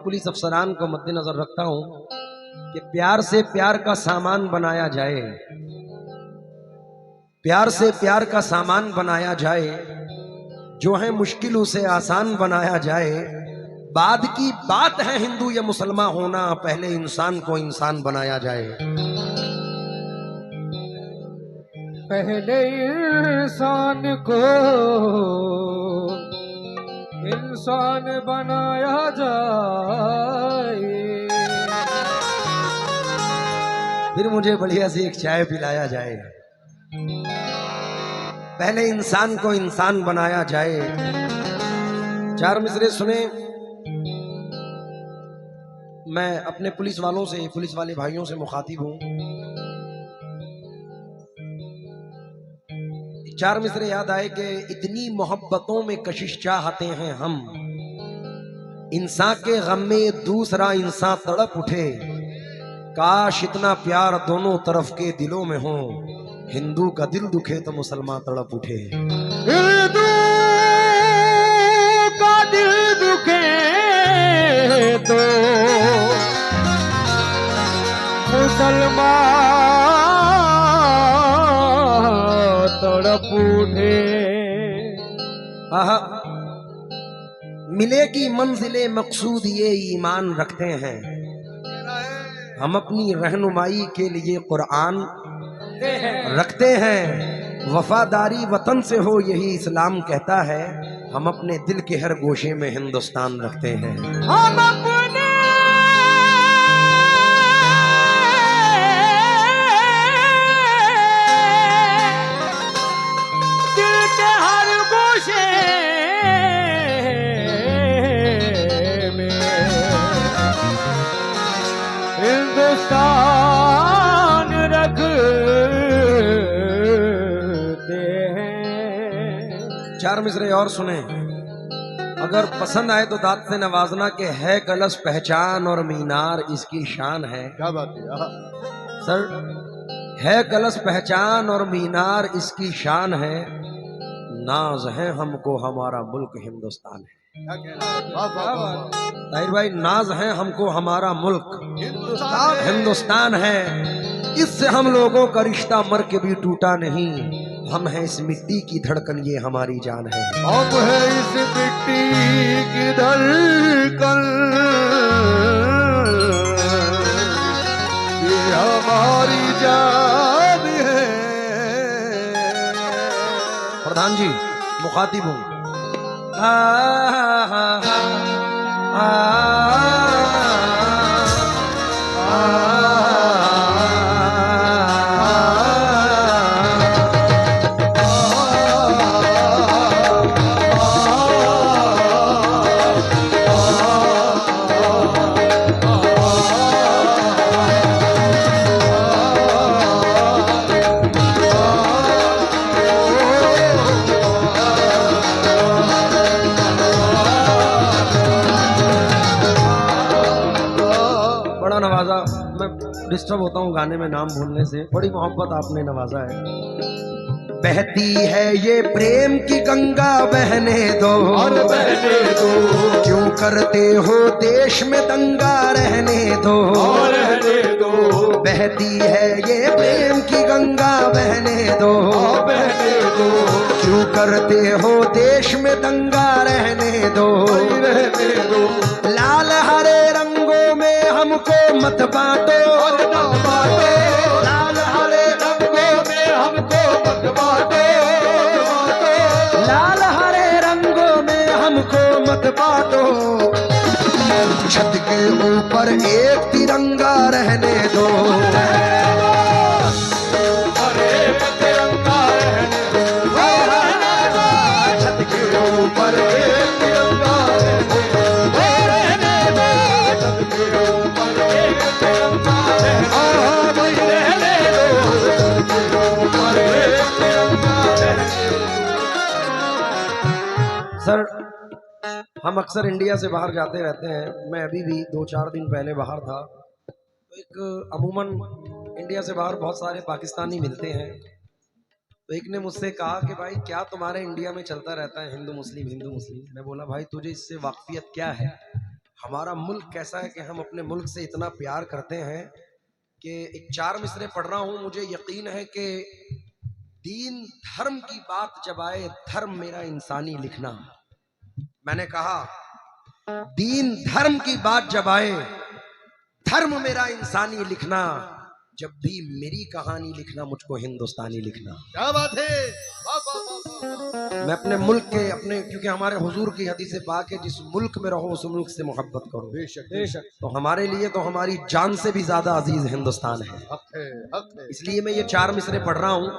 Police अफसरान को मद्देनजर रखता हूं कि प्यार से प्यार का सामान बनाया जाए, प्यार से प्यार का सामान बनाया जाए, जो है मुश्किल उसे आसान बनाया जाए। बाद की बात है हिंदू या मुसलमान होना, पहले इंसान को इंसान बनाया जाए। पहले इंसान को इंसान बनाया जाए, फिर मुझे बढ़िया सी एक चाय पिलाया जाए। पहले इंसान को इंसान बनाया जाए। चार मिसरे सुने। मैं अपने पुलिस वालों से, पुलिस वाले भाइयों से मुखातिब हूं। चार मिसरे याद आए कि इतनी मोहब्बतों में कशिश चाहते हैं हम, इंसान के गम में दूसरा इंसान तड़प उठे। काश इतना प्यार दोनों तरफ के दिलों में हो, हिंदू का दिल दुखे तो मुसलमान तड़प उठे। हिंदू का दिल दुखे तो मुसलमान तड़प उठे। आहा, मिलेगी मंजिले मकसूद ये ईमान रखते हैं हम, अपनी रहनुमाई के लिए कुरान रखते हैं। वफादारी वतन से हो यही इस्लाम कहता है, हम अपने दिल के हर गोशे में हिंदुस्तान रखते हैं। हम अपने दिल के हर गोशे में हिंदुस्तान रखते हैं। चार मिसरे और सुने। अगर पसंद आए तो दाद से नवाजना के है कलश पहचान और मीनार इसकी शान है। क्या बात है सर, है कलश पहचान और मीनार इसकी शान है, नाज है हमको हमारा मुल्क हिंदुस्तान है। ताहिर भाई, नाज है हमको हमारा मुल्क हिंदुस्तान है। इससे हम लोगों का रिश्ता मर के भी टूटा नहीं, हम हैं इस मिट्टी की धड़कन ये हमारी जान है। हम है इस मिट्टी की धड़कन ये हमारी जान है। प्रधान जी मुखातिब हूँ। डिस्टर्ब होता हूँ गाने में नाम भूलने से, बड़ी मोहब्बत आपने नवाजा है। बहती है ये प्रेम की गंगा, बहने दो और बहने दो, क्यों करते हो देश में दंगा, रहने दो और रहने दो। बहती है ये प्रेम की गंगा, बहने दो और बहने दो, क्यों करते हो देश में दंगा, रहने दो रहने दो। लाल हरे रंगों में हमको मत बांटो, लाल हरे रंगों में हमको मत बांटो, लाल हरे रंगों में हमको मत बांटो। छत के ऊपर एक तिरंगा, रहने दो तिरंगा रहने दो, छत के ऊपर एक तिरंगा, रहने दो, छत के ऊपर एक तिरंगा रहने दो, छत के ऊपर एक तिरंगा रहने दो। सर, हम अक्सर इंडिया से बाहर जाते रहते हैं। मैं अभी भी 2-4 दिन पहले बाहर था, तो एक अमूमन इंडिया से बाहर बहुत सारे पाकिस्तानी मिलते हैं। तो एक ने मुझसे कहा कि भाई क्या तुम्हारे इंडिया में चलता रहता है हिंदू मुस्लिम हिंदू मुस्लिम। मैं बोला भाई तुझे इससे वाकफियत क्या है, हमारा मुल्क कैसा है कि हम अपने मुल्क से इतना प्यार करते हैं कि एक 4 मिसरे पढ़ रहा हूं, मुझे यकीन है कि दीन धर्म की बात जब आए, धर्म मेरा इंसानी लिखना। मैंने कहा दीन धर्म की बात जब आए, धर्म मेरा इंसानी लिखना। जब भी मेरी कहानी लिखना, मुझको हिंदुस्तानी लिखना। क्या बात है, वाह वाह वाह वाह। मैं अपने मुल्क के अपने, क्योंकि हमारे हुजूर की हदीस पाक है, जिस मुल्क में रहो उस मुल्क से मोहब्बत करो। बेशक बेशक, तो हमारे लिए तो हमारी जान से भी ज्यादा अजीज हिंदुस्तान है। हक है, हक है। इसलिए मैं ये 4 मिसरे पढ़ रहा हूं।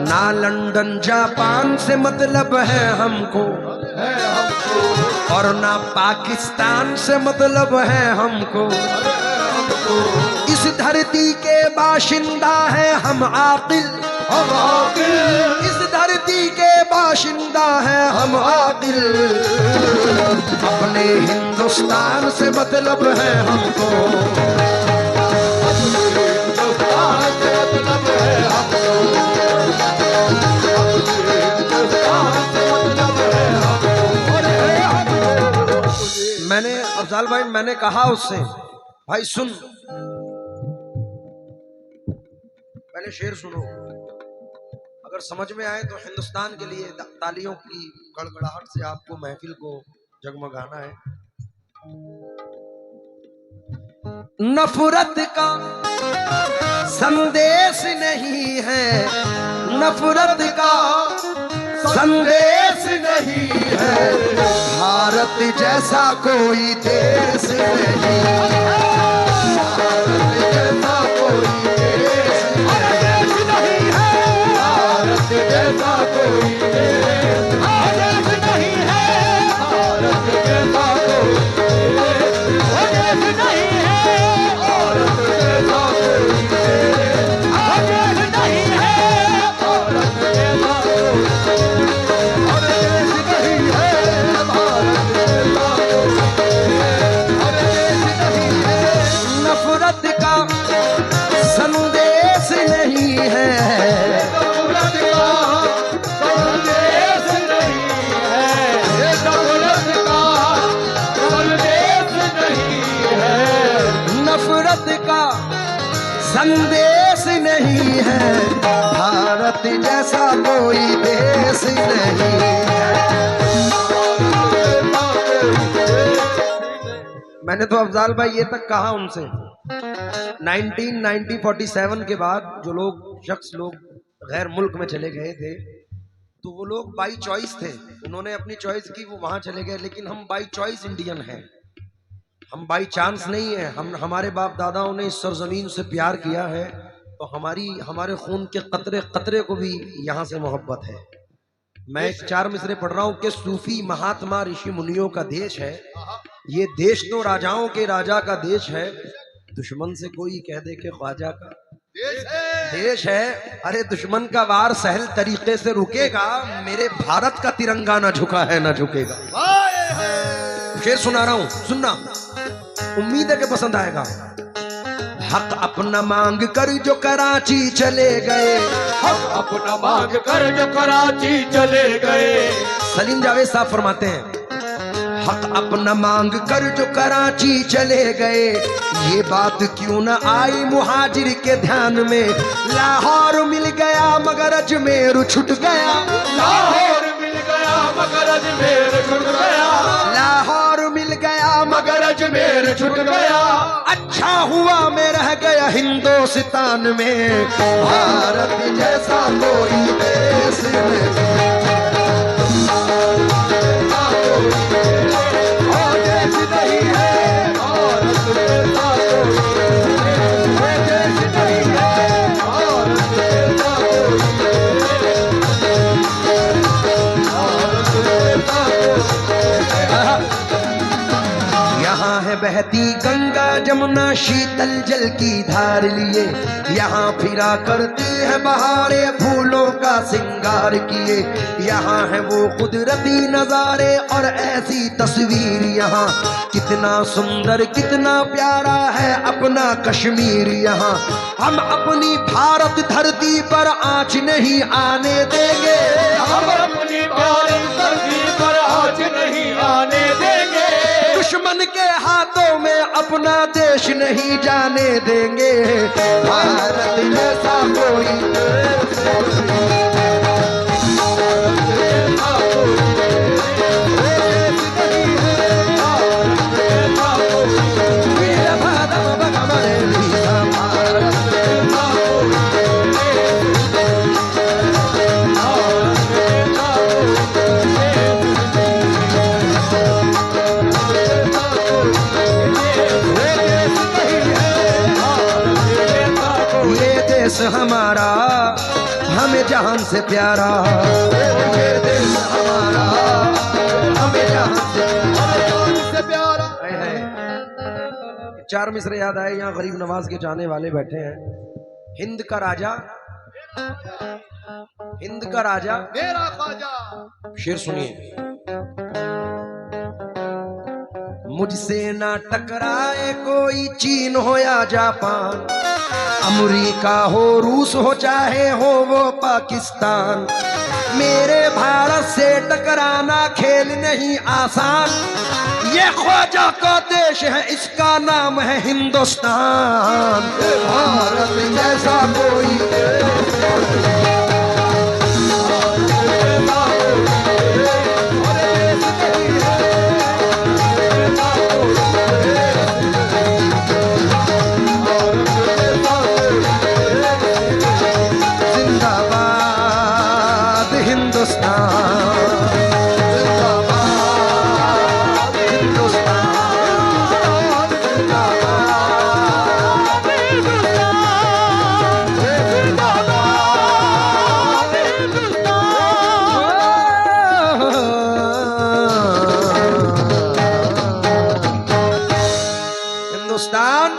ना लंदन जापान से मतलब है हमको, है हमको, और ना पाकिस्तान से मतलब है हमको। इस धरती के बाशिंदा है हम आकिल, हम आकिल। इस धरती के बाशिंदा है हम आकिल। अपने हिंदुस्तान से मतलब है हमको, हिंदुस्तान से मतलब है हमको, हिंदुस्तान से मतलब है हमको। अरे हमको। मैंने अफजाल भाई, मैंने कहा उससे, भाई सुन, पहले शेर सुनो, अगर समझ में आए तो हिंदुस्तान के लिए तालियों की गड़गड़ाहट से आपको महफिल को जगमगाना है। नफरत का संदेश नहीं है, नफरत का संदेश नहीं है, भारत जैसा कोई देश नहीं, भारत जैसा कोई देश नहीं है, भारत जैसा कोई देश नहीं है, भारत जैसा कोई देश नहीं है, भारत जैसा कोई देश नहीं है, भारत जैसा नफरत का संदेश नहीं है, नफरत का संदेश नहीं है, नफरत का संदेश नहीं है, नफरत का संदेश नहीं है, भारत जैसा कोई देश नहीं है। मैंने तो अफजाल भाई ये तक कहा उनसे, 1947 के बाद जो लोग गैर मुल्क में चले गए थे, तो वो लोग बाई चॉइस थे, उन्होंने अपनी चॉइस की, वो वहां चले गए। लेकिन हम बाई चॉइस इंडियन हैं, हम बाई चांस नहीं है। हमारे बाप दादाओं ने इस सरजमीन से प्यार किया है, तो हमारे खून के कतरे कतरे को भी यहाँ से मोहब्बत है। मैं एक 4 मिसरे पढ़ रहा हूँ कि सूफी महात्मा ऋषि मुनियों का देश है ये देश, तो राजाओं के राजा का देश है। दुश्मन से कोई कह दे के ख्वाजा का देश है, अरे दुश्मन का वार सहल तरीके से रुकेगा, मेरे भारत का तिरंगा ना झुका है ना झुकेगा। शेर सुना रहा हूं, सुनना, उम्मीद है कि पसंद आएगा। हक अपना मांग कर जो कराची चले गए, हक अपना मांग कर जो कराची चले गए। सलीम जावेद साहब फरमाते हैं, हक अपना मांग कर जो कराची चले गए, ये बात क्यों न आई मुहाजिर के ध्यान में। लाहौर मिल गया मगर अजमेर छूट गया, लाहौर मिल गया मगर अजमेर छूट गया, लाहौर मिल गया मगर अजमेर छूट गया। अच्छा हुआ मैं रह गया हिंदुस्तान में, भारत जैसा कोई देश नहीं। यहाँ है बहती गंगा जमुना शीतल जल की धार लिए, यहाँ फिरा करती है बहारे फूलों का सिंगार किए। यहाँ है वो कुदरती नजारे और ऐसी तस्वीर, यहाँ कितना सुंदर कितना प्यारा है अपना कश्मीर। यहाँ हम अपनी भारत धरती पर आँच नहीं आने देंगे, हम अपनी प्यारी धरती पर आँच नहीं आने देंगे। दुश्मन के हाथों में अपना देश नहीं जाने देंगे। भारत जैसा कोई हमारा हमें जहान से प्यारा, ये देश हमारा हमें जहान से प्यारा है। चार मिसरे याद आए, यहाँ गरीब नवाज के जाने वाले बैठे हैं। हिंद का राजा, हिंद का राजा मेरा ख्वाजा। शेर सुनिए। मुझसे ना टकराए कोई चीन हो या जापान, अमेरिका हो रूस हो चाहे हो वो पाकिस्तान, मेरे भारत से टकराना खेल नहीं आसान। ये ख्वाजा का देश है, इसका नाम है हिंदुस्तान। भारत जैसा कोई हिंदुस्तान